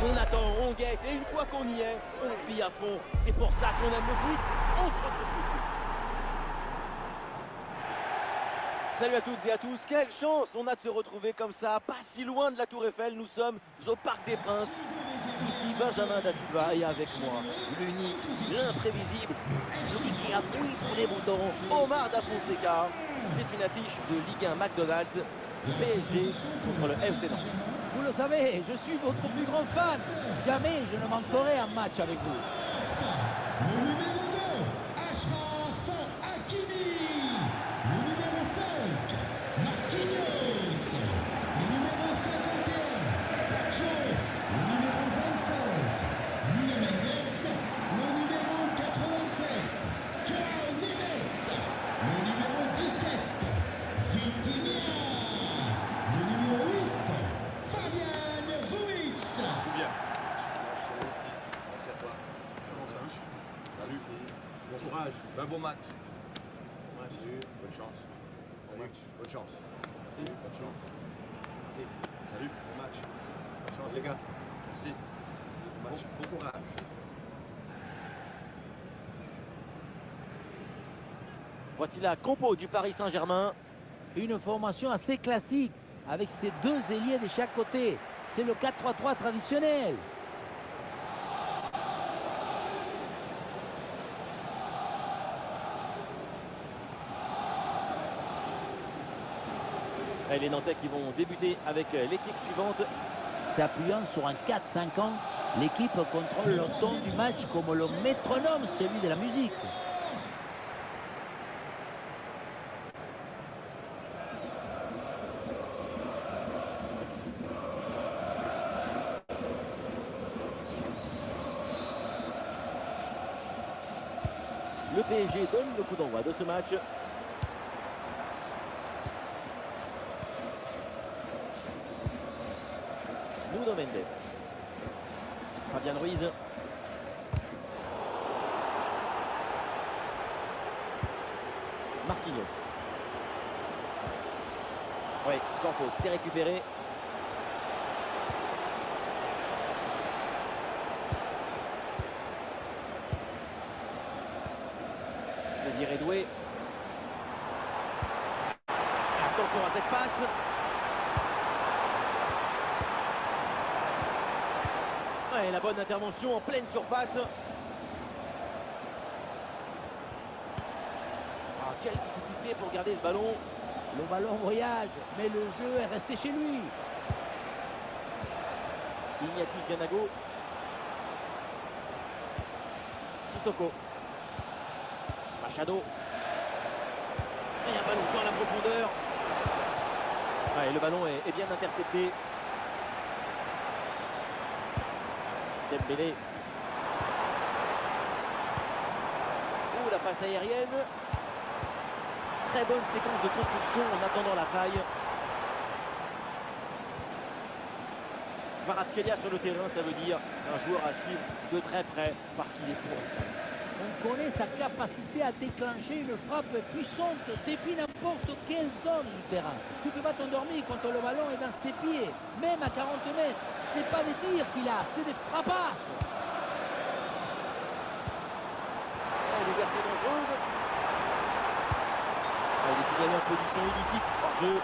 On attend, on guette, et une fois qu'on y est, on vit à fond. C'est pour ça qu'on aime le foot. On se retrouve tout de suite. Salut à toutes et à tous, quelle chance on a de se retrouver comme ça, pas si loin de la Tour Eiffel. Nous sommes au Parc des Princes. Ici Benjamin Da Silva et avec moi, l'unique, l'imprévisible, celui qui appuie sur les boutons, Omar Da Fonseca. C'est une affiche de Ligue 1 McDonald's, PSG contre le FC Nantes. Vous le savez, je suis votre plus grand fan. Jamais je ne manquerai un match avec vous. Le numéro 2, Achraf Hakimi. Le numéro 5, Marquinhos. Le numéro 51, Pacho. Le numéro 25, Nuno Mendes. Le numéro 87, João Neves. Le numéro 17, Vitinha. Le numéro 8, Fabian Ruiz. Tout bien. Je te laisse. Merci à toi. Comment ça va? Salut. Bon courage. Un bon match. Bonne chance. Salut. Bonne chance. Merci. Bonne chance. Merci. Salut. Bon match. Bonne chance les gars. Merci. Bon match. Bon courage. Voici la compo du Paris Saint-Germain. Une formation assez classique, avec ses deux ailiers de chaque côté. C'est le 4-3-3 traditionnel. Et les Nantais qui vont débuter avec l'équipe suivante. S'appuyant sur un 4-5 ans, l'équipe contrôle le ton du match comme le métronome, celui de la musique. Le PSG donne le coup d'envoi de ce match. Nuno Mendes. Fabian Ruiz. Marquinhos. Oui, sans faute, c'est récupéré. Désiré Doué. Attention à cette passe. Ouais, la bonne intervention en pleine surface. Ah, quelle difficulté pour garder ce ballon. Le ballon voyage, mais le jeu est resté chez lui. Ignatius Ganago. Sissoko. Machado. Et un ballon dans la profondeur. Ouais, le ballon est bien intercepté. Dembélé. Oh, la passe aérienne. Très bonne séquence de construction en attendant la faille. Kvaratskhelia sur le terrain, ça veut dire un joueur à suivre de très près parce qu'il est pointu. On connaît sa capacité à déclencher une frappe puissante depuis n'importe quelle zone du terrain. Tu ne peux pas t'endormir quand le ballon est dans ses pieds, même à 40 mètres. C'est pas des tirs qu'il a, c'est des frappasses. L'ouverture dangereuse. Il est signalé en position illicite hors jeu.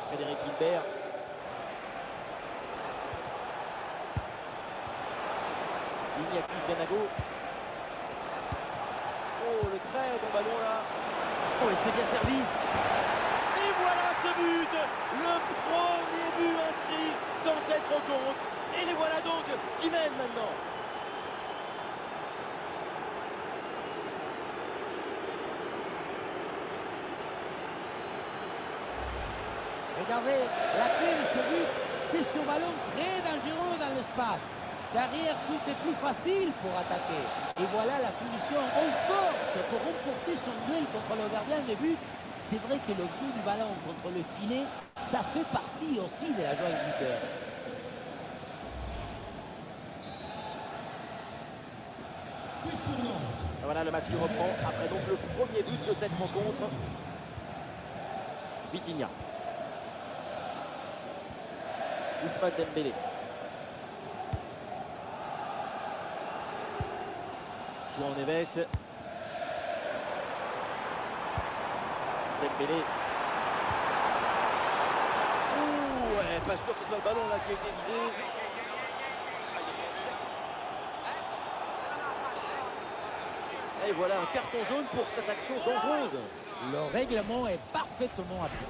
Frédéric Gilbert. Ignatius Ganago. Oh, le très bon ballon là. Oh, il s'est bien servi. Et voilà ce but. Le premier but inscrit dans cette rencontre. Et les voilà donc qui mènent maintenant. Regardez, la clé de ce but, c'est ce ballon très dangereux dans l'espace. Derrière, tout est plus facile pour attaquer. Et voilà la finition en force pour remporter son duel contre le gardien de but. C'est vrai que le coup du ballon contre le filet, ça fait partie aussi de la joie du buteur. But pour Nantes. Voilà le match qui reprend après donc le premier but de cette rencontre. Vitinha. Ousmane Dembélé. João Neves. Dembélé. Ouh, ouais, pas sûr que ce soit le ballon là qui a été visé. Et voilà un carton jaune pour cette action dangereuse. Le règlement est parfaitement appliqué.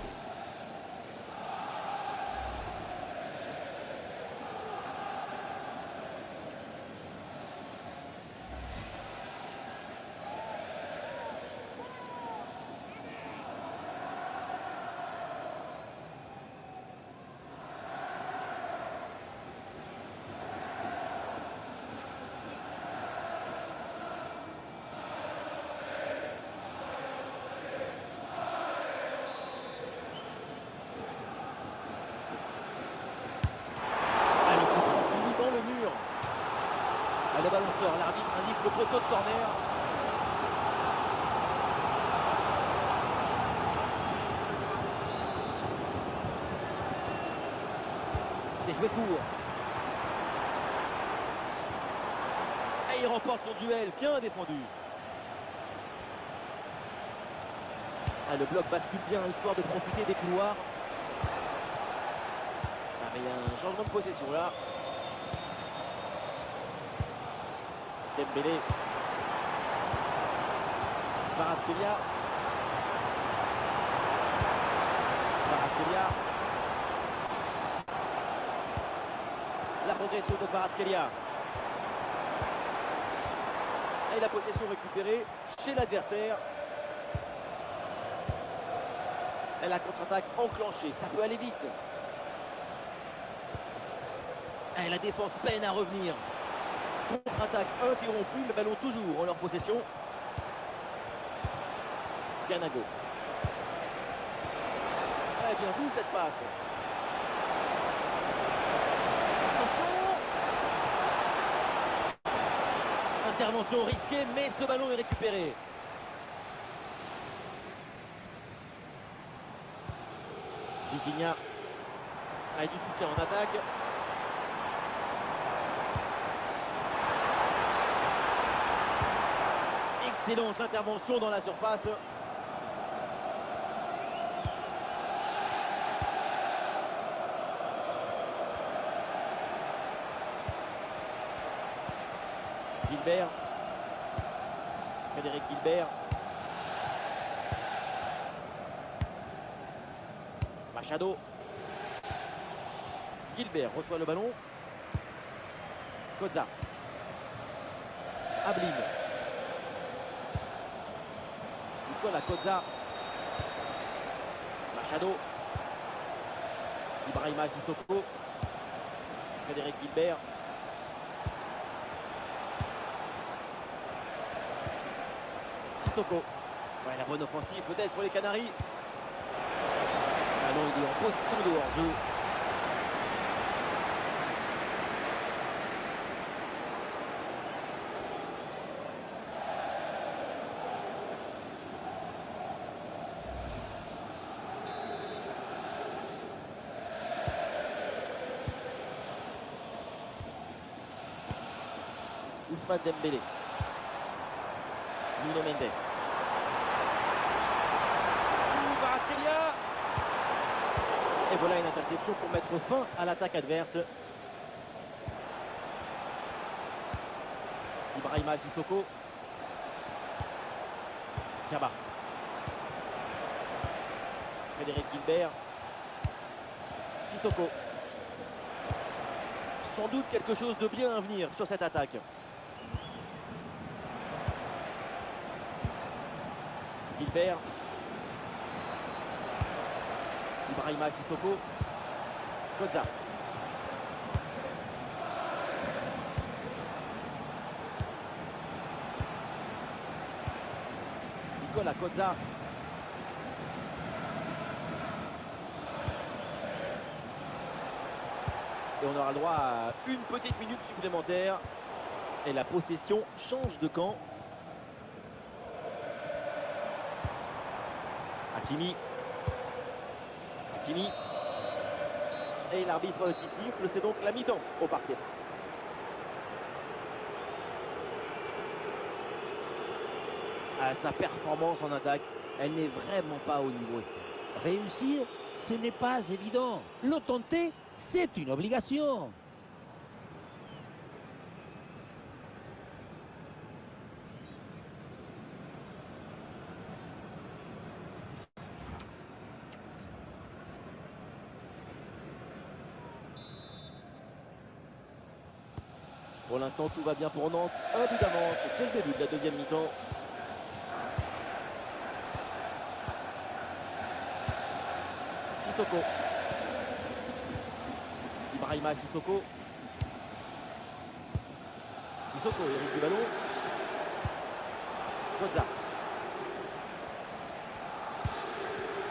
Ah, le coup franc finit dans le mur. Ah, le ballon sort, l'arbitre indique le poteau de corner. C'est joué court. Et il remporte son duel, bien défendu. Ah, le bloc bascule bien, histoire de profiter des couloirs. Ah, mais il y a un changement de possession là. Dembélé. Kvaratskhelia. Kvaratskhelia. La progression de Kvaratskhelia. Et la possession récupérée chez l'adversaire. Et la contre-attaque enclenchée, ça peut aller vite. Et la défense peine à revenir. Contre-attaque interrompue, le ballon toujours en leur possession. Ganago. Très bien vu cette passe. Attention. Intervention risquée, mais ce ballon est récupéré. Vitinha a du soutien en attaque. Excellente intervention dans la surface. Gilbert. Frédéric Gilbert. Machado. Gilbert reçoit le ballon. Kozza. Ablin. Nicolas Kozza. Machado. Ibrahima Sissoko. Frédéric Gilbert. Sissoko. Ouais, la bonne offensive peut-être pour les Canaries. Ah non, il est en position de hors-jeu. Ousmane Dembélé. Nuno Mendes. Kvaratskhelia. Et voilà une interception pour mettre fin à l'attaque adverse. Ibrahima Sissoko. Kaba. Frédéric Gilbert. Sissoko. Sans doute quelque chose de bien à venir sur cette attaque. Gilbert. Ibrahima Sissoko. Kozza. Nicolas Kozza. Et on aura le droit à une petite minute supplémentaire. Et la possession change de camp. Hakimi. Hakimi. Et l'arbitre qui siffle, c'est donc la mi-temps au Parc des Princes. Sa performance en attaque, elle n'est vraiment pas au niveau espéré. Réussir, ce n'est pas évident. Le tenter, c'est une obligation. Pour l'instant, tout va bien pour Nantes. Un but d'avance, c'est le début de la deuxième mi-temps. Sissoko. Ibrahima Sissoko. Sissoko hérite du ballon. Kodza.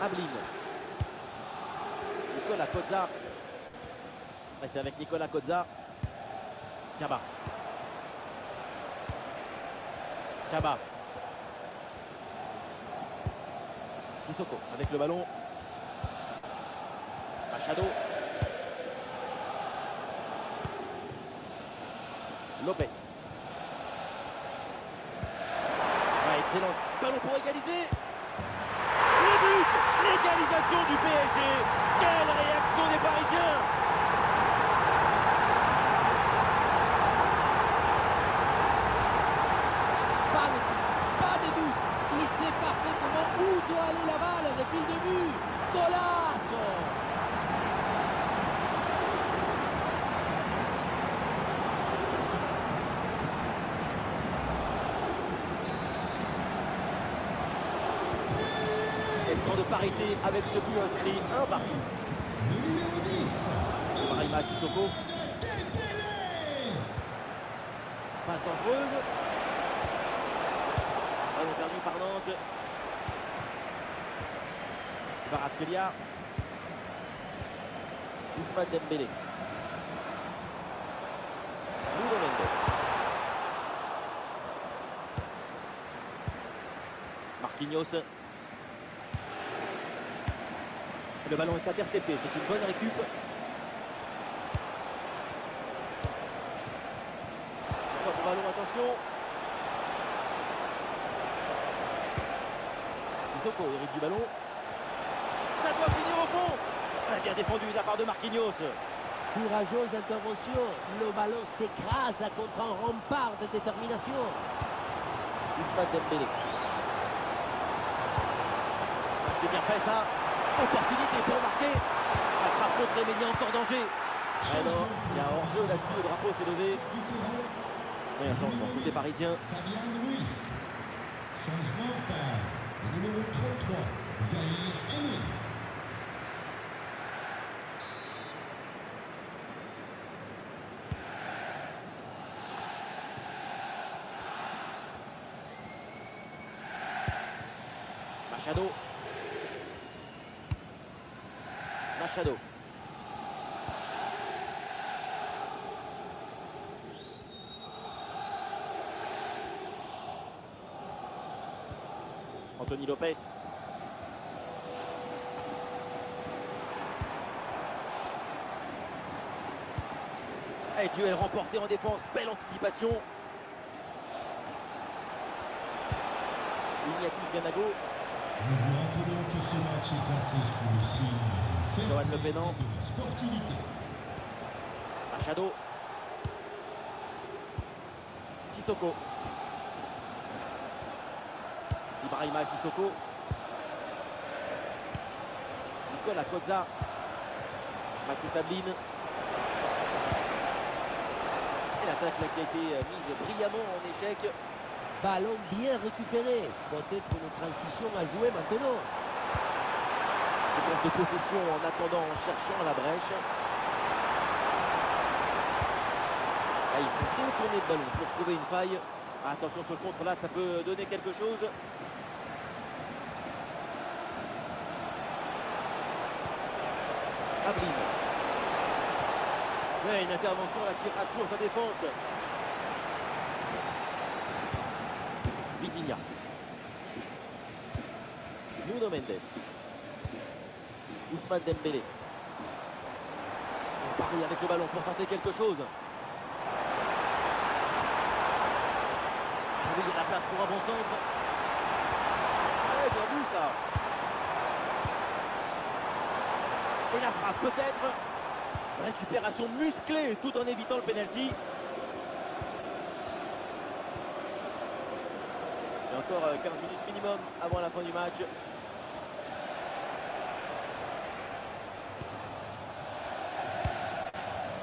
Ablin. Nicolas Kodza. C'est avec Nicolas Kodza. Kaba. Kaba. Sissoko avec le ballon. Machado. Lopez. Excellent. Ballon pour égaliser. Le but. L'égalisation du PSG. Quelle réaction des Parisiens. Pas de doute. Il sait parfaitement où doit aller la balle depuis le début. Golazo. Temps de parité avec ce but inscrit, un partout. Le numéro 10. Ibrahima Sissoko. Passe dangereuse. Ballon perdu par Nantes. Kvaratskhelia. Ousmane Dembélé. Nuno Mendes. Marquinhos. Le ballon est intercepté, c'est une bonne récup. Pour ballon, attention. Sissoko hérite du ballon. Ça doit finir au fond. Bien défendu de la part de Marquinhos. Courageuse intervention. Le ballon s'écrase contre un rempart de détermination. Ousmane Dembélé. C'est bien fait ça. Opportunité pour marquer. La frappe contrée, mais il y a encore danger. Alors, il y a hors-jeu là-dessus, le drapeau s'est levé. Oui, un changement côté parisien. Fabian Ruiz. Changement par le numéro 33, Zahir Emery. Machado. Machado. Anthony Lopez. Et duel remporté en défense. Belle anticipation. Ignatius Ganago. Nous vous rappelons que ce match est placé sous le signe du Johan fair Le play Pénant. de la sportivité. Machado. Sissoko. Ibrahima Sissoko. Nicolas Kodza. Mathis Ablin. Et l'attaque là qui a été mise brillamment en échec. Ballon bien récupéré. Peut-être une transition à jouer maintenant. Séquence de possession en attendant, en cherchant la brèche. Là, ils font bien tourner le ballon pour trouver une faille. Attention, ce contre là, ça peut donner quelque chose. Ablin. Ouais, une intervention là qui rassure sa défense. Vitinha. Nuno Mendes. Ousmane Dembélé. Paris avec le ballon pour tenter quelque chose. Il y a la place pour un bon centre. Très bien vu ça. Et la frappe peut-être. Récupération musclée tout en évitant le penalty. Et encore 15 minutes minimum avant la fin du match.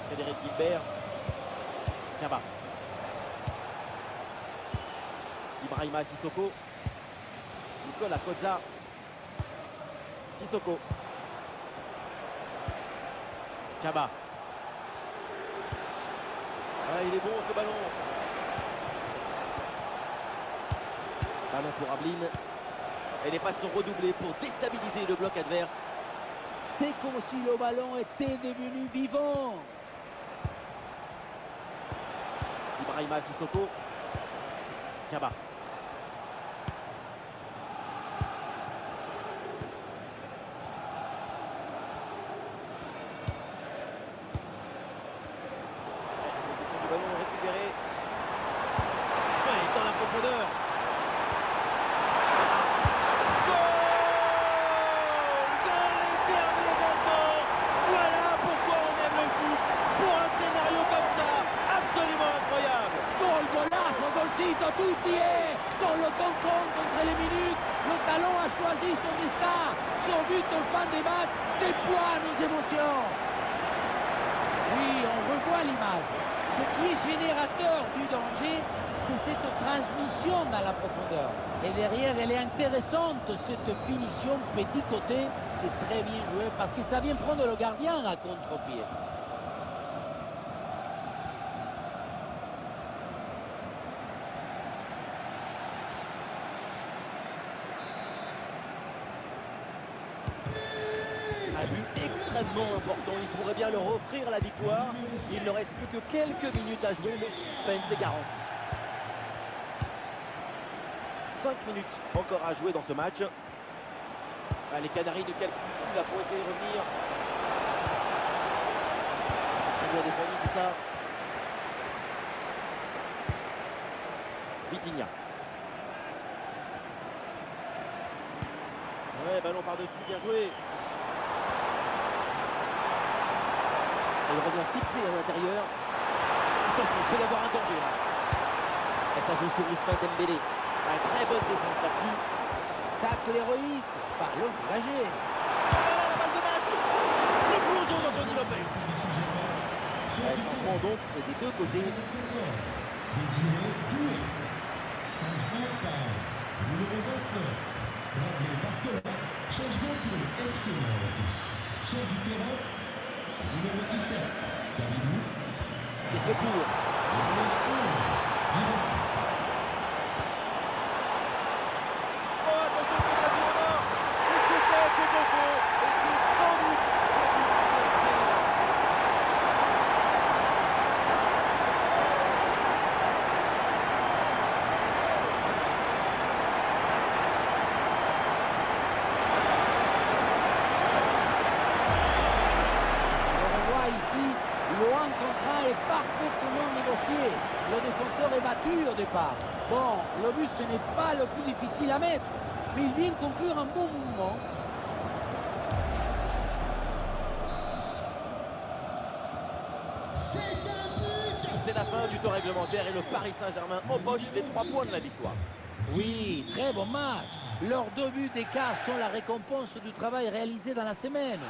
Frédéric Guilbert. Kaba. Ibrahima Sissoko. Nicolas Kozza. Sissoko. Kaba. Ah, il est bon ce ballon. Ballon pour Ablin. Et les passes sont redoublées pour déstabiliser le bloc adverse. C'est comme si le ballon était devenu vivant. Ibrahima Sissoko. Kaba. Possession du ballon récupérée. Ouais, dans la profondeur. Goal dans les derniers instants. Voilà pourquoi on aime le foot. Pour un scénario comme ça, absolument incroyable. Gol, golazo, golcito, tutti et con le temps compte entre les minutes, le talon a choisi son destin. Son but en fin de match déploie nos émotions. Oui, on revoit l'image. Ce qui est générateur du danger, c'est cette transmission dans la profondeur. Et derrière, elle est intéressante, cette finition petit côté. C'est très bien joué parce que ça vient prendre le gardien à contre-pied. Un but extrêmement important, il pourrait bien leur offrir la victoire. Il ne reste plus que quelques minutes à jouer, le suspense est garanti. 5 minutes encore à jouer dans ce match. Ah, les Canaries ne calculent plus là pour essayer de revenir. C'est très bien défendu tout ça. Vitinha. Ouais, ballon par-dessus, bien joué. Il revient fixé à l'intérieur. Attention, il peut y avoir un danger là. Et ça joue sur Ousmane Dembélé. Très bonne défense là-dessus. Tacle héroïque, ballon dégagé. Voilà la balle de match. Le plongeon d'Anthony Lopez. Changement donc des deux côtés. Désiré Doué. Changement par numéro 29. Bradley Barcola. Changement pour le FC Nantes. Sort du terrain. Numéro 17. Kabibou. C'est fait pour. Numéro 11. Rivassi. Oh, attention, c'est quasi au nord. Et c'est fait, c'est au fond. Et c'est sans doute le but du FC Nantes. On voit ici, le 1 contre 1 est parfaitement négocié. Le défenseur est battu au départ. Bon, le but ce n'est pas le plus difficile à mettre, mais il vient conclure un bon mouvement. C'est un but. C'est la fin du temps réglementaire et le Paris Saint-Germain empoche les 3 points de la victoire. Oui, très bon match. Leurs 2 buts d'écart sont la récompense du travail réalisé dans la semaine.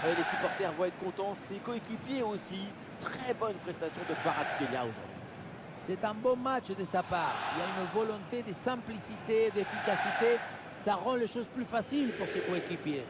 Et les supporters vont être contents, ses coéquipiers aussi. Très bonne prestation de Kvaratskhelia aujourd'hui. C'est un bon match de sa part. Il y a une volonté de simplicité, d'efficacité. Ça rend les choses plus faciles pour ses coéquipiers.